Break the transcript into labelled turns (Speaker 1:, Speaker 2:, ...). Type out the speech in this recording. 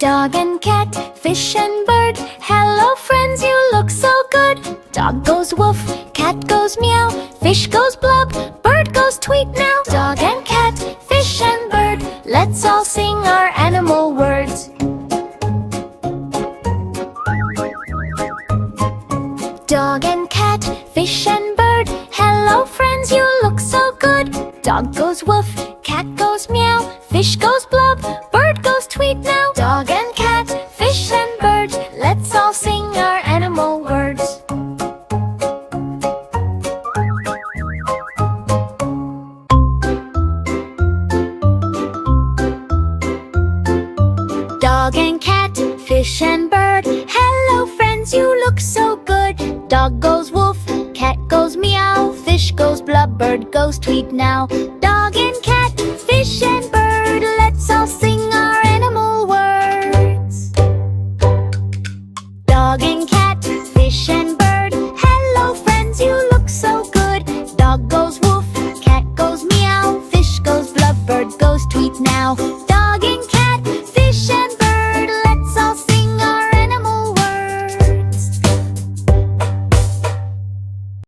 Speaker 1: Dog and cat, fish and bird. Hello friends, you look so good. Dog goes woof, cat goes meow, fish goes blub, bird goes tweet now. Dog and cat, fish and bird, let's all sing our animal words. Dog and cat, fish and bird. Hello friends, you look so good. Dog goes woof, cat goes meow, fish goes blub, bird goes tweet now. Dog and cat, fish and bird, let's all sing our animal words. Dog and cat, fish and bird. Hello friends, you look so good. Dog goes woof, cat goes meow, fish goes blub, bird goes tweet now. Dog and cat, fish and